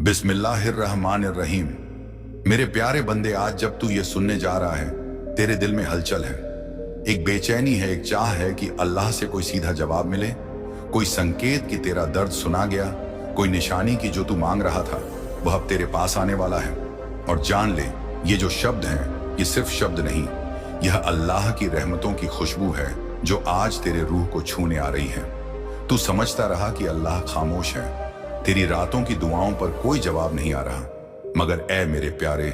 बिस्मिल्लाहिर्रहमानिर्रहीम। मेरे प्यारे बंदे, आज जब तू ये सुनने जा रहा है, तेरे दिल में हलचल है, एक बेचैनी है, एक चाह है कि अल्लाह से कोई सीधा जवाब मिले, कोई संकेत कि तेरा दर्द सुना गया, कोई निशानी कि जो तू मांग रहा था वह अब तेरे पास आने वाला है। और जान ले, ये जो शब्द हैं, ये सिर्फ शब्द नहीं, यह अल्लाह की रहमतों की खुशबू है जो आज तेरे रूह को छूने आ रही है। तू समझता रहा कि अल्लाह खामोश है, तेरी रातों की दुआओं पर कोई जवाब नहीं आ रहा, मगर ए मेरे प्यारे,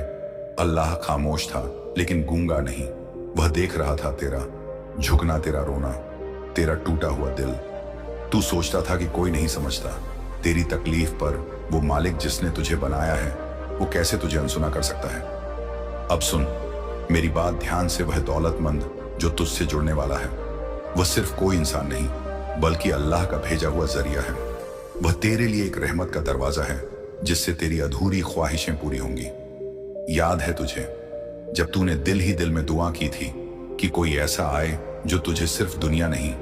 अल्लाह खामोश था लेकिन गूंगा नहीं। वह देख रहा था तेरा झुकना, तेरा रोना, तेरा टूटा हुआ दिल। तू सोचता था कि कोई नहीं समझता तेरी तकलीफ, पर वो मालिक जिसने तुझे बनाया है वो कैसे तुझे अनसुना कर सकता है। अब सुन मेरी बात ध्यान से, वह दौलतमंद जो तुझसे जुड़ने वाला है वह सिर्फ कोई इंसान नहीं बल्कि अल्लाह का भेजा हुआ जरिया है। वह तेरे लिए एक रहमत का दरवाजा है जिससे तेरी अधूरी ख्वाहिशें पूरी होंगी। याद है तुझे जब तूने दिल ही दिल में दुआ की थी कि कोई ऐसा आए जो तुझे सिर्फ दुनिया नहीं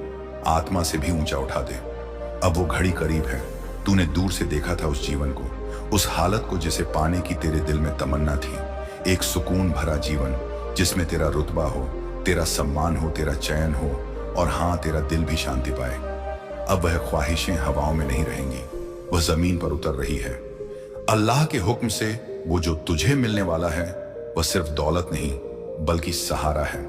आत्मा से भी ऊंचा उठा दे। अब वो घड़ी करीब है। तूने दूर से देखा था उस जीवन को, उस हालत को जिसे पाने की तेरे दिल में तमन्ना थी, एक सुकून भरा जीवन जिसमें तेरा रुतबा हो, तेरा सम्मान हो, तेरा चैन हो और हाँ, तेरा दिल भी शांति पाए। अब वह ख्वाहिशें हवाओं में नहीं रहेंगी, वह जमीन पर उतर रही है। अल्लाह के हुक्म से वो जो तुझे मिलने वाला है वह सिर्फ दौलत नहीं बल्कि सहारा है,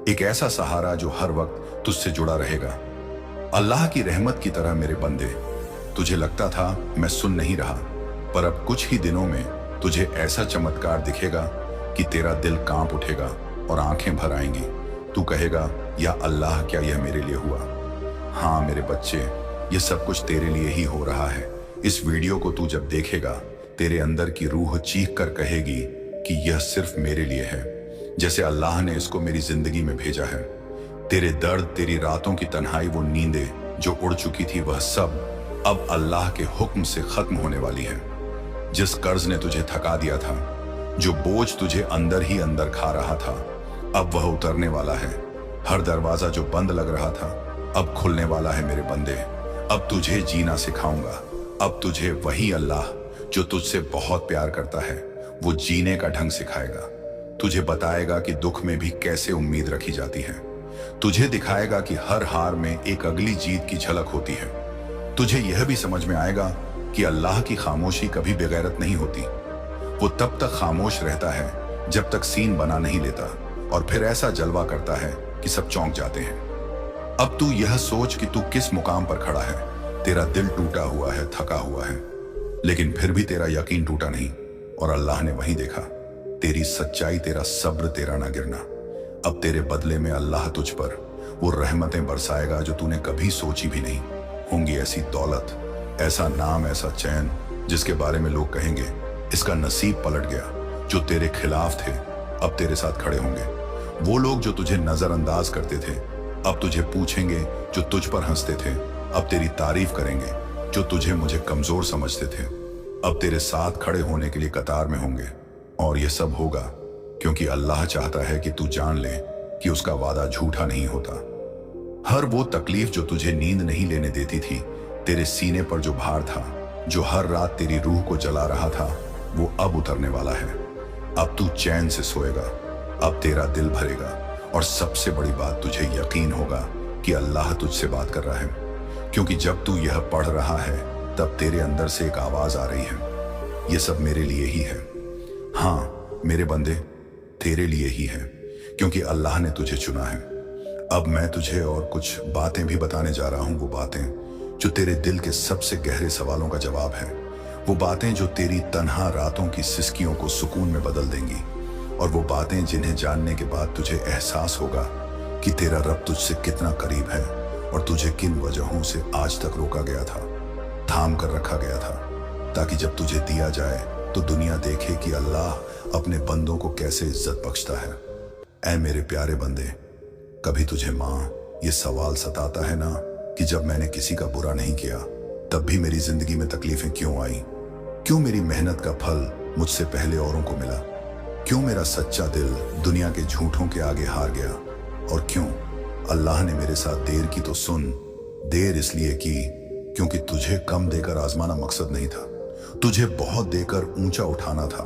एक ऐसा सहारा जो हर वक्त तुझसे जुड़ा रहेगा। अल्लाह की रहमत की तरह मेरे बंदे, तुझे लगता था मैं सुन नहीं रहा, पर अब कुछ ही दिनों में तुझे ऐसा चमत्कार दिखेगा कि तेरा दिल कांप उठेगा और आंखें भर आएंगी। तू कहेगा, या अल्लाह, क्या यह मेरे लिए हुआ? हाँ मेरे बच्चे, ये सब कुछ तेरे लिए ही हो रहा है। इस वीडियो को तू जब देखेगा, तेरे अंदर की रूह चीख कर कहेगी कि यह सिर्फ मेरे लिए है, जैसे अल्लाह ने इसको मेरी जिंदगी में भेजा है। तेरे दर्द, तेरी रातों की तन्हाई, वो नींदें जो उड़ चुकी थी, वह सब अब अल्लाह के हुक्म से खत्म होने वाली है। जिस कर्ज ने तुझे थका दिया था, जो बोझ तुझे अंदर ही अंदर खा रहा था, अब वह उतरने वाला है। हर दरवाजा जो बंद लग रहा था अब खुलने वाला है मेरे बंदे। अब तुझे जीना सिखाऊंगा। अब तुझे वही अल्लाह जो तुझसे बहुत प्यार करता है वो जीने का ढंग सिखाएगा। तुझे बताएगा कि दुख में भी कैसे उम्मीद रखी जाती है। तुझे दिखाएगा कि हर हार में एक अगली जीत की झलक होती है। तुझे यह भी समझ में आएगा कि अल्लाह की खामोशी कभी बेगैरत नहीं होती। वो तब तक खामोश रहता है जब तक सीन बना नहीं लेता, और फिर ऐसा जलवा करता है कि सब चौंक जाते हैं। अब तू यह सोच कि तू किस मुकाम पर खड़ा है। तेरा दिल टूटा हुआ है, थका हुआ है, लेकिन फिर भी तेरा यकीन टूटा नहीं, और अल्लाह ने वही देखा, तेरी सच्चाई, तेरा सब्र, तेरा ना गिरना। अब तेरे बदले में अल्लाह तुझ पर वो रहमतें बरसाएगा जो तूने कभी सोची भी नहीं होंगी। ऐसी दौलत, ऐसा नाम, ऐसा चैन जिसके बारे में लोग कहेंगे इसका नसीब पलट गया। जो तेरे खिलाफ थे अब तेरे साथ खड़े होंगे। वो लोग जो तुझे नजरअंदाज करते थे अब तुझे पूछेंगे। जो तुझ पर हंसते थे अब तेरी तारीफ करेंगे। जो तुझे मुझे कमजोर समझते थे अब तेरे साथ खड़े होने के लिए कतार में होंगे। और ये सब होगा क्योंकि अल्लाह चाहता है कि तू जान ले कि उसका वादा झूठा नहीं होता। हर वो तकलीफ जो तुझे नींद नहीं लेने देती थी, तेरे सीने पर जो भार था, जो हर रात तेरी रूह को जला रहा था, वो अब उतरने वाला है। अब तू चैन से सोएगा, अब तेरा दिल भरेगा, और सबसे बड़ी बात, तुझे यकीन होगा कि अल्लाह तुझसे बात कर रहा है। क्योंकि जब तू यह पढ़ रहा है तब तेरे अंदर से एक आवाज आ रही है, ये सब मेरे लिए ही है। हाँ मेरे बंदे, तेरे लिए ही है, क्योंकि अल्लाह ने तुझे चुना है। अब मैं तुझे और कुछ बातें भी बताने जा रहा हूं, वो बातें जो तेरे दिल के सबसे गहरे सवालों का जवाब है। वो बातें जो तेरी तन्हा रातों की सिसकियों को सुकून में बदल देंगी, और वो बातें जिन्हें जानने के बाद तुझे एहसास होगा कि तेरा रब तुझसे कितना करीब है और तुझे किन वजहों से आज तक रोका गया था, थाम कर रखा गया था, ताकि जब तुझे दिया जाए तो दुनिया देखे कि अल्लाह अपने बंदों को कैसे इज्जत बख्शता है। ऐ मेरे प्यारे बंदे, कभी तुझे माँ ये सवाल सताता है ना कि जब मैंने किसी का बुरा नहीं किया तब भी मेरी जिंदगी में तकलीफें क्यों आई? क्यों मेरी मेहनत का फल मुझसे पहले औरों को मिला? क्यों मेरा सच्चा दिल दुनिया के झूठों के आगे हार गया? और क्यों अल्लाह ने मेरे साथ देर की? तो सुन, देर इसलिए की क्योंकि तुझे कम देकर आजमाना मकसद नहीं था, तुझे बहुत देकर ऊंचा उठाना था,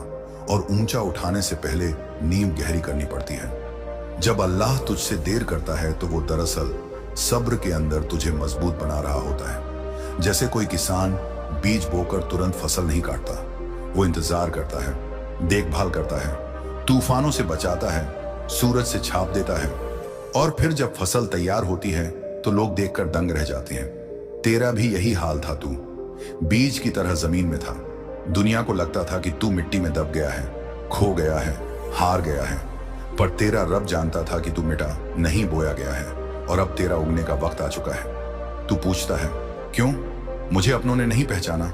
और ऊंचा उठाने से पहले नींव गहरी करनी पड़ती है। जब अल्लाह तुझसे देर करता है तो वो दरअसल सब्र के अंदर तुझे मजबूत बना रहा होता है। जैसे कोई किसान बीज बोकर तुरंत फसल नहीं काटता, वो इंतजार करता है, देखभाल करता है, तूफानों से बचाता है, सूरज से छाप देता है, और फिर जब फसल तैयार होती है तो लोग देखकर दंग रह जाते हैं। तेरा भी यही हाल था। तू बीज की तरह जमीन में था। दुनिया को लगता था कि तू मिट्टी में दब गया है, खो गया है, हार गया है, पर तेरा रब जानता था कि तू मिटा नहीं, बोया गया है, और अब तेरा उगने का वक्त आ चुका है। तू पूछता है, क्यों मुझे अपनों ने नहीं पहचाना?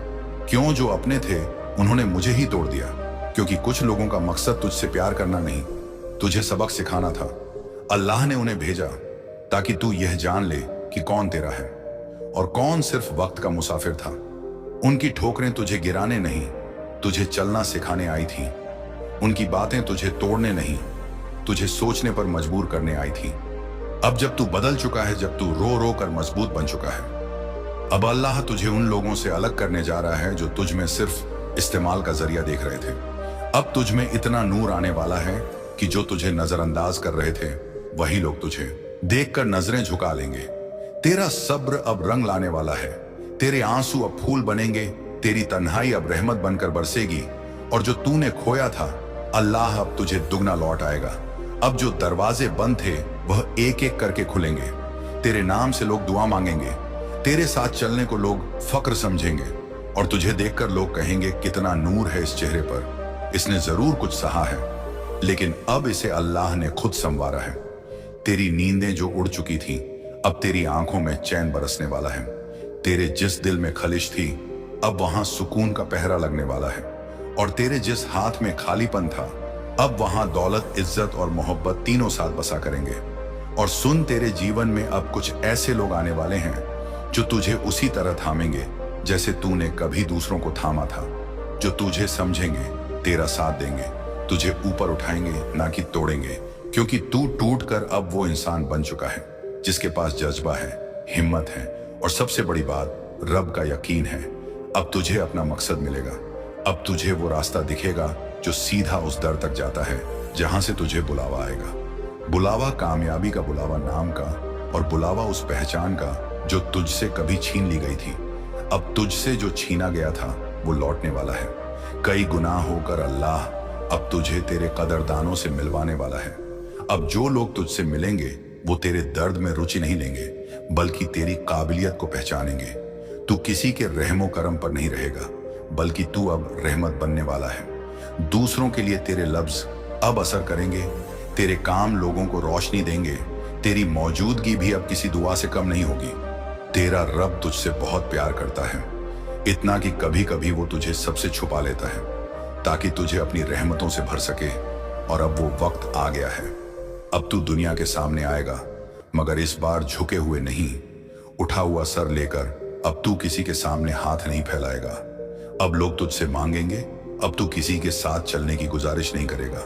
क्यों जो अपने थे उन्होंने मुझे ही तोड़ दिया? क्योंकि कुछ लोगों का मकसद तुझसे प्यार करना नहीं, तुझे सबक सिखाना था। अल्लाह ने उन्हें भेजा ताकि तू यह जान ले कि कौन तेरा है और कौन सिर्फ वक्त का मुसाफिर था। उनकी ठोकरें तुझे गिराने नहीं, तुझे चलना सिखाने आई थी। उनकी बातें तुझे तोड़ने नहीं, तुझे सोचने पर मजबूर करने आई थी। अब जब तू बदल चुका है, जब तू रो रो कर मजबूत बन चुका है, अब अल्लाह तुझे उन लोगों से अलग करने जा रहा है जो तुझ में सिर्फ इस्तेमाल का जरिया देख रहे थे। अब तुझ में इतना नूर आने वाला है कि जो तुझे नजरअंदाज कर रहे थे वही लोग तुझे देखकर नजरें झुका लेंगे। तेरा सब्र अब रंग लाने वाला है, तेरे आंसू अब फूल बनेंगे, तेरी तन्हाई अब रहमत बनकर बरसेगी, और जो तूने खोया था अल्लाह अब तुझे दुगना लौट आएगा। अब जो दरवाजे बंद थे वह एक एक करके खुलेंगे। तेरे नाम से लोग दुआ मांगेंगे, तेरे साथ चलने को लोग फक्र समझेंगे, और तुझे देखकर लोग कहेंगे कितना नूर है इस चेहरे पर, इसने जरूर कुछ सहा है, लेकिन अब इसे अल्लाह ने खुद संवारा है। तेरी नींदें जो उड़ चुकी थी, अब तेरी आंखों में चैन बरसने वाला है। तेरे जिस दिल में खलिश थी, अब वहां सुकून का पहरा लगने वाला है, और तेरे जिस हाथ में खालीपन था, अब वहां दौलत, इज्जत और मोहब्बत तीनों साथ बसा करेंगे। और सुन, तेरे जीवन में अब कुछ ऐसे लोग आने वाले हैं जो तुझे उसी तरह थामेंगे जैसे तूने कभी दूसरों को थामा था, जो तुझे समझेंगे, तेरा साथ देंगे, तुझे ऊपर उठाएंगे ना कि तोड़ेंगे, क्योंकि तू टूट कर अब वो इंसान बन चुका है जिसके पास जज्बा है, हिम्मत है, और सबसे बड़ी बात रब का यकीन है। अब तुझे अपना मकसद मिलेगा, अब तुझे वो रास्ता दिखेगा जो सीधा उस दर तक जाता है जहां से तुझे बुलावा आएगा। बुलावा कामयाबी का, बुलावा नाम का, और बुलावा उस पहचान का जो तुझसे कभी छीन ली गई थी। अब तुझसे जो छीना गया था वो लौटने वाला है। कई गुनाह होकर अल्लाह अब तुझे तेरे कदरदानों से मिलवाने वाला है। अब जो लोग तुझसे मिलेंगे वो तेरे दर्द में रुचि नहीं लेंगे, बल्कि तेरी काबिलियत को पहचानेंगे। तू किसी के रहमो करम पर नहीं रहेगा, बल्कि तू अब रहमत बनने वाला है। दूसरों के लिए तेरे लफ्ज अब असर करेंगे, तेरे काम लोगों को रोशनी देंगे, तेरी मौजूदगी भी अब किसी दुआ से कम नहीं होगी। तेरा रब तुझसे बहुत प्यार करता है, इतना कि कभी कभी वो तुझे सबसे छुपा लेता है ताकि तुझे अपनी रहमतों से भर सके। और अब वो वक्त आ गया है, अब तू दुनिया के सामने आएगा, मगर इस बार झुके हुए नहीं, उठा हुआ सर लेकर। अब तू किसी के सामने हाथ नहीं फैलाएगा, अब लोग तुझसे मांगेंगे। अब तू किसी के साथ चलने की गुजारिश नहीं करेगा,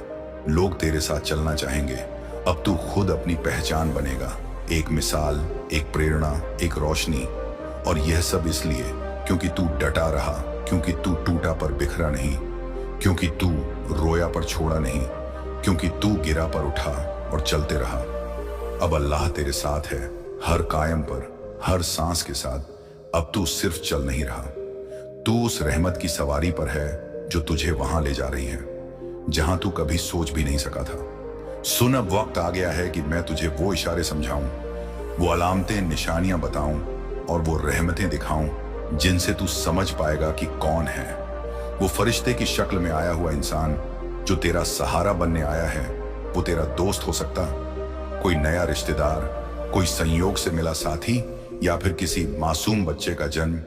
लोग तेरे साथ चलना चाहेंगे। अब तू खुद अपनी पहचान बनेगा, एक मिसाल, एक प्रेरणा, एक रोशनी। और यह सब इसलिए क्योंकि तू डटा रहा, क्योंकि तू टूटा पर बिखरा नहीं, क्योंकि तू रोया पर छोड़ा नहीं, क्योंकि तू गिरा पर उठा और चलते रहा। अब अल्लाह तेरे साथ है, हर कायम पर, हर सांस के साथ। अब तू सिर्फ चल नहीं रहा, तू उस रहमत की सवारी पर है जो तुझे वहां ले जा रही है जहां तू कभी सोच भी नहीं सका था। सुन, अब वक्त आ गया है कि मैं तुझे वो इशारे समझाऊं, वो अलामतें, निशानियां बताऊं, और वो रहमतें दिखाऊं जिनसे तू समझ पाएगा कि कौन है वो फरिश्ते की शक्ल में आया हुआ इंसान जो तेरा सहारा बनने आया है। वो तेरा दोस्त हो सकता, कोई नया रिश्तेदार, कोई संयोग से मिला साथी, या फिर किसी मासूम बच्चे का जन्म।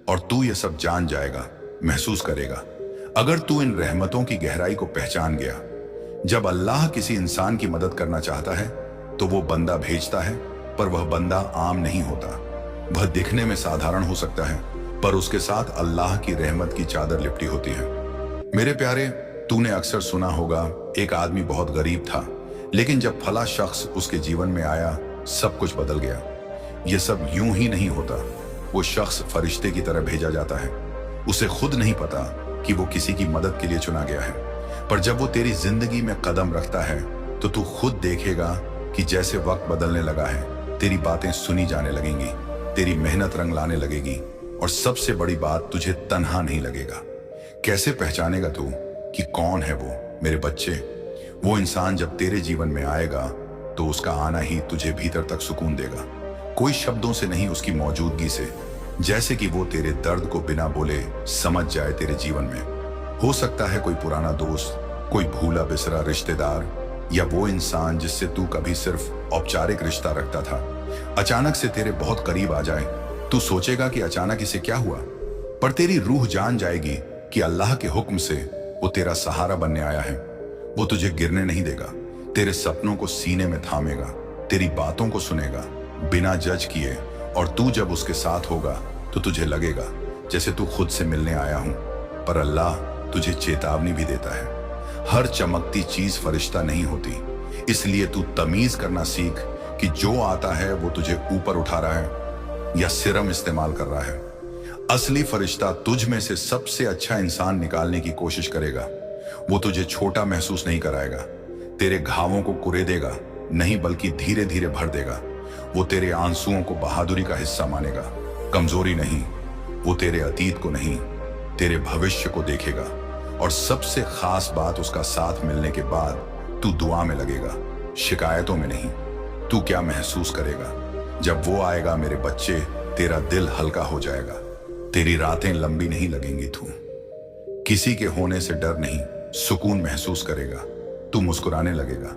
और तू ये सब जान जाएगा, महसूस करेगा, अगर तू इन रहमतों की गहराई को पहचान गया। जब अल्लाह किसी इंसान की मदद करना चाहता है तो वो बंदा भेजता है, पर वह बंदा आम नहीं होता। वह दिखने में साधारण हो सकता है, पर उसके साथ अल्लाह की रहमत की चादर लिपटी होती है। मेरे प्यारे, तूने अक्सर सुना होगा, एक आदमी बहुत गरीब था, लेकिन जब फला शख्स उसके जीवन में आया सब कुछ बदल गया। यह सब यूं ही नहीं होता, वो शख्स फरिश्ते की तरह भेजा जाता है। उसे खुद नहीं पता कि वो किसी की मदद के लिए चुना गया है, पर जब वो तेरी जिंदगी में कदम रखता है तो तू खुद देखेगा कि जैसे वक्त बदलने लगा है, तेरी बातें सुनी जाने लगेंगी, तेरी मेहनत रंग लाने लगेगी, और सबसे बड़ी बात, तुझे तन्हा नहीं लगेगा। कैसे पहचानेगा तू कि कौन है वो? मेरे बच्चे, वो इंसान जब तेरे जीवन में आएगा तो उसका आना ही तुझे भीतर तक सुकून देगा, कोई शब्दों से नहीं, उसकी मौजूदगी से। जैसे कि वो तेरे दर्द को बिना बोले समझ जाए तेरे जीवन में। हो सकता है कोई पुराना दोस्त, कोई भूला बिसरा रिश्तेदार, या वो इंसान जिससे तू कभी सिर्फ औपचारिक रिश्ता रखता था, अचानक से तेरे बहुत करीब आ जाए। तू सोचेगा कि अचानक इसे क्या हुआ, पर तेरी रूह जान जाएगी कि अल्लाह के हुक्म से वो तेरा सहारा बनने आया है। वो तुझे गिरने नहीं देगा, तेरे सपनों को सीने में थामेगा, तेरी बातों को सुनेगा बिना जज किए, और तू जब उसके साथ होगा तो तुझे लगेगा जैसे तू खुद से मिलने आया हूं। पर अल्लाह तुझे चेतावनी भी देता है, हर चमकती चीज फरिश्ता नहीं होती, इसलिए तू तमीज करना सीख कि जो आता है वो तुझे ऊपर उठा रहा है या सिरम इस्तेमाल कर रहा है। असली फरिश्ता तुझ में से सबसे अच्छा इंसान निकालने की कोशिश करेगा। वो तुझे छोटा महसूस नहीं कराएगा, तेरे घावों को कुरेदेगा नहीं, बल्कि धीरे धीरे भर देगा। वो तेरे आंसुओं को बहादुरी का हिस्सा मानेगा, कमजोरी नहीं। वो तेरे अतीत को नहीं, तेरे भविष्य को देखेगा। और सबसे खास बात, उसका साथ मिलने के बाद तू दुआ में लगेगा, शिकायतों में नहीं। तू क्या महसूस करेगा जब वो आएगा? मेरे बच्चे, तेरा दिल हल्का हो जाएगा, तेरी रातें लंबी नहीं लगेंगी। तू किसी के होने से डर नहीं, सुकून महसूस करेगा। तू मुस्कुराने लगेगा,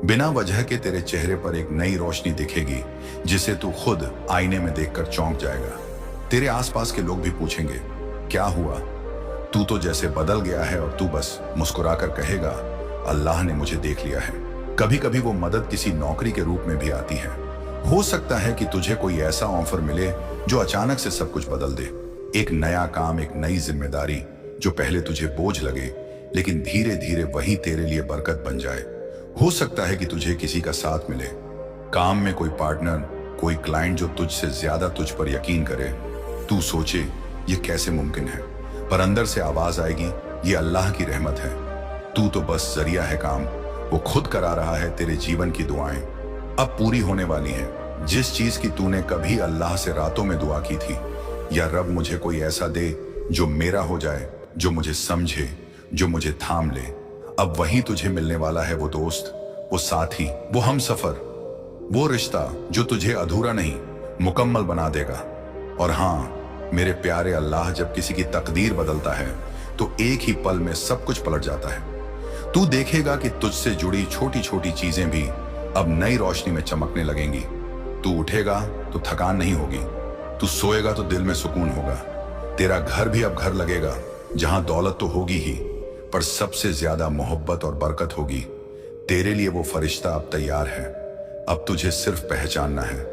बिना वजह के तेरे चेहरे पर एक नई रोशनी दिखेगी जिसे तू खुद आईने में देखकर चौंक जाएगा। तेरे आसपास के लोग भी पूछेंगे, क्या हुआ? तू तो जैसे बदल गया है, और तू बस मुस्कुराकर कहेगा, अल्लाह ने मुझे देख लिया है। कभी कभी वो मदद किसी नौकरी के रूप में भी आती है। हो सकता है कि तुझे कोई ऐसा ऑफर मिले जो अचानक से सब कुछ बदल दे। एक नया काम, एक नई जिम्मेदारी जो पहले तुझे बोझ लगे, लेकिन धीरे धीरे वही तेरे लिए बरकत बन जाए। हो सकता है कि तुझे किसी का साथ मिले, काम में कोई पार्टनर, कोई क्लाइंट जो तुझसे ज्यादा तुझ पर यकीन करे। तू सोचे ये कैसे मुमकिन है, पर अंदर से आवाज आएगी, ये अल्लाह की रहमत है। तू तो बस जरिया है, काम वो खुद करा रहा है। तेरे जीवन की दुआएं अब पूरी होने वाली हैं। जिस चीज की तूने कभी अल्लाह से रातों में दुआ की थी, या रब मुझे कोई ऐसा दे जो मेरा हो जाए, जो मुझे समझे, जो मुझे थाम ले, अब वही तुझे मिलने वाला है। वो दोस्त, वो साथी, वो हमसफर, वो रिश्ता जो तुझे अधूरा नहीं, मुकम्मल बना देगा। और हाँ मेरे प्यारे, अल्लाह जब किसी की तकदीर बदलता है तो एक ही पल में सब कुछ पलट जाता है। तू देखेगा कि तुझसे जुड़ी छोटी छोटी चीजें भी अब नई रोशनी में चमकने लगेंगी। तू उठेगा तो थकान नहीं होगी, तू सोएगा तो दिल में सुकून होगा। तेरा घर भी अब घर लगेगा, जहां दौलत तो होगी ही, पर सबसे ज्यादा मोहब्बत और बरकत होगी। तेरे लिए वो फरिश्ता अब तैयार है। अब तुझे सिर्फ पहचानना है,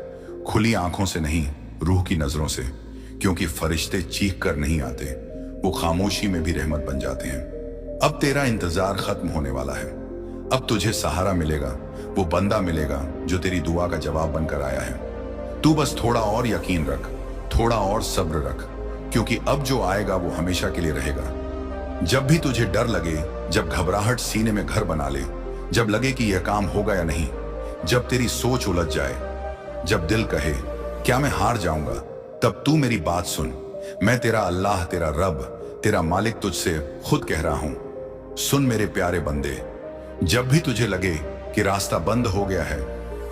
खुली आंखों से नहीं, रूह की नजरों से, क्योंकि फरिश्ते चीख कर नहीं आते, वो खामोशी में भी रहमत बन जाते हैं। अब तेरा इंतजार खत्म होने वाला है। अब तुझे सहारा मिलेगा, वो बंदा मिलेगा जो तेरी दुआ का जवाब बनकर आया है। तू बस थोड़ा और यकीन रख, थोड़ा और सब्र रख, क्योंकि अब जो आएगा वो हमेशा के लिए रहेगा। जब भी तुझे डर लगे, जब घबराहट सीने में घर बना ले, जब लगे कि यह काम होगा या नहीं, जब तेरी सोच उलझ जाए, जब दिल कहे क्या मैं हार जाऊंगा, तब तू मेरी बात सुन। मैं तेरा अल्लाह, तेरा रब, तेरा मालिक तुझसे खुद कह रहा हूं। सुन मेरे प्यारे बंदे, जब भी तुझे लगे कि रास्ता बंद हो गया है,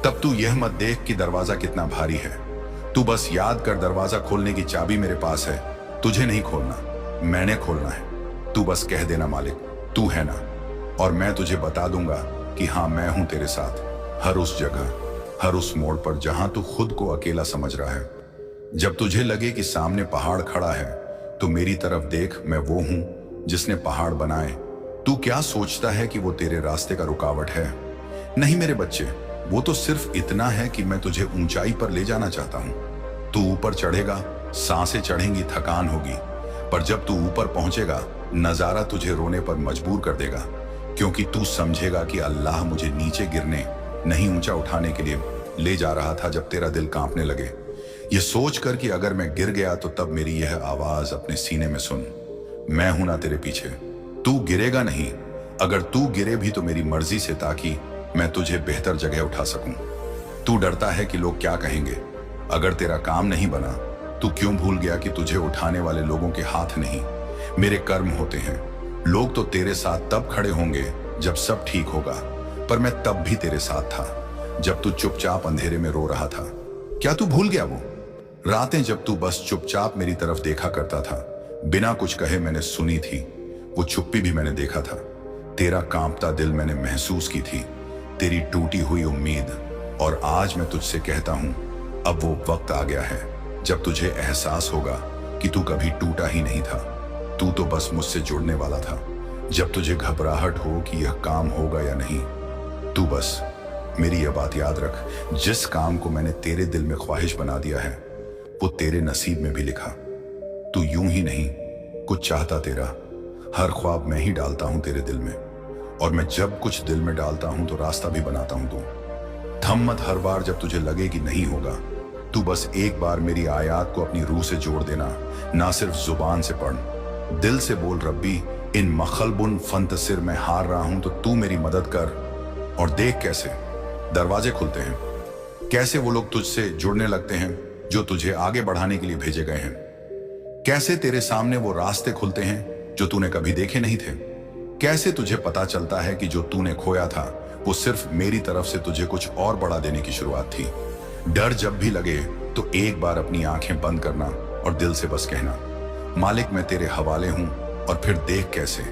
तब तू यह मत देख कि दरवाजा कितना भारी है। तू बस याद कर, दरवाजा खोलने की चाबी मेरे पास है, तुझे नहीं खोलना, मैंने खोलना है। तू बस कह देना, मालिक तू है ना, और मैं तुझे बता दूंगा कि हाँ मैं हूं तेरे साथ, हर उस जगह, हर उस मोड़ पर जहां तू खुद को अकेला समझ रहा है। जब तुझे लगे कि सामने पहाड़ खड़ा है, तो मेरी तरफ देख, मैं वो हूं जिसने पहाड़ बनाए। तू क्या सोचता है कि वो तेरे रास्ते का रुकावट है? नहीं मेरे बच्चे, वो तो सिर्फ इतना है कि मैं तुझे ऊंचाई पर ले जाना चाहता हूं। तू ऊपर चढ़ेगा, सांसें चढ़ेंगी, थकान होगी, पर जब तू ऊपर पहुंचेगा, नजारा तुझे रोने पर मजबूर कर देगा, क्योंकि तू समझेगा कि अल्लाह मुझे नीचे गिरने नहीं, ऊंचा उठाने के लिए ले जा रहा था। जब तेरा दिल कांपने लगे, ये सोचकर कि अगर मैं गिर गया तो तब मेरी यह आवाज अपने सीने में सुन, मैं हूं ना तेरे पीछे, तू गिरेगा नहीं। अगर तू गिरे भी तो मेरी मर्जी से, ताकि मैं तुझे बेहतर जगह उठा सकूं। तू डरता है कि लोग क्या कहेंगे। अगर तेरा काम नहीं बना, तू क्यों भूल गया कि तुझे उठाने वाले लोगों के हाथ नहीं, मेरे कर्म होते हैं। लोग तो तेरे साथ तब खड़े होंगे जब सब ठीक होगा, पर मैं तब भी तेरे साथ था, जब तू चुपचाप अंधेरे में रो रहा था। क्या तू भूल गया वो रातें जब तू बस चुपचाप मेरी तरफ देखा करता था, बिना कुछ कहे मैंने सुनी थी। वो चुप्पी भी मैंने देखा था, तेरा कांपता दिल मैंने महसूस की थी, तेरी टूटी हुई उम्मीद। और आज मैं तुझसे कहता हूं, अब वो वक्त आ गया है जब तुझे एहसास होगा कि तू कभी टूटा ही नहीं था। तू तो बस मुझसे जुड़ने वाला था। जब तुझे घबराहट हो कि यह काम होगा या नहीं, तू बस मेरी यह बात याद रख, जिस काम को मैंने तेरे दिल में ख्वाहिश बना दिया है, वो तेरे नसीब में भी लिखा। तू यूं ही नहीं कुछ चाहता, तेरा हर ख्वाब मैं ही डालता हूं तेरे दिल में। और मैं जब कुछ दिल में डालता हूं तो रास्ता भी बनाता हूं। तू थम मत, हर बार जब तुझे लगे कि नहीं होगा, तू बस एक बार मेरी आयत को अपनी रूह से जोड़ देना। ना सिर्फ जुबान से पढ़, दिल से बोल, रब्बी इन मखलबुन फंतसिर में हार रहा हूं तो तू मेरी मदद कर। और देख कैसे दरवाजे खुलते हैं, कैसे वो लोग तुझसे जुड़ने लगते हैं जो तुझे आगे बढ़ाने के लिए भेजे गए हैं। कैसे तेरे सामने वो रास्ते खुलते हैं जो तूने कभी देखे नहीं थे। कैसे तुझे पता चलता है कि जो तूने खोया था वो सिर्फ मेरी तरफ से तुझे कुछ और बढ़ा देने की शुरुआत थी। डर जब भी लगे तो एक बार अपनी आंखें बंद करना और दिल से बस कहना, मालिक मैं तेरे हवाले हूं। और फिर देख कैसे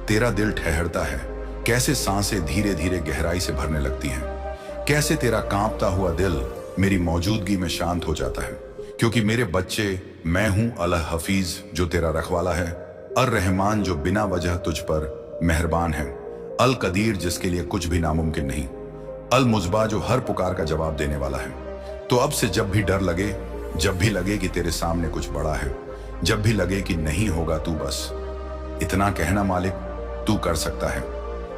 तेरा दिल ठहरता है, कैसे सांसें धीरे धीरे गहराई से भरने लगती हैं, कैसे तेरा कांपता हुआ दिल मेरी मौजूदगी में शांत हो जाता है। क्योंकि मेरे बच्चे, मैं हूं अल हफीज जो तेरा रखवाला है, अर रहमान जो बिना वजह तुझ पर मेहरबान है, अल कदीर जिसके लिए कुछ भी नामुमकिन नहीं, अल मुजबा जो हर पुकार का जवाब देने वाला है। तो अब से जब भी डर लगे, जब भी लगे कि तेरे सामने कुछ बड़ा है, जब भी लगे कि नहीं होगा, तू बस इतना कहना, मालिक तू कर सकता है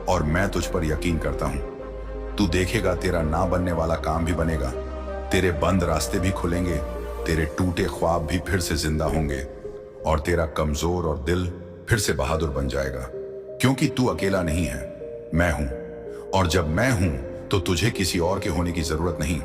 और मैं तुझ पर यकीन करता हूं। तू देखेगा तेरा ना बनने वाला काम भी बनेगा, तेरे बंद रास्ते भी खुलेंगे, तेरे टूटे ख्वाब भी फिर से जिंदा होंगे और तेरा कमजोर और दिल फिर से बहादुर बन जाएगा। क्योंकि तू अकेला नहीं है, मैं हूं। और जब मैं हूं तो तुझे किसी और के होने की जरूरत नहीं।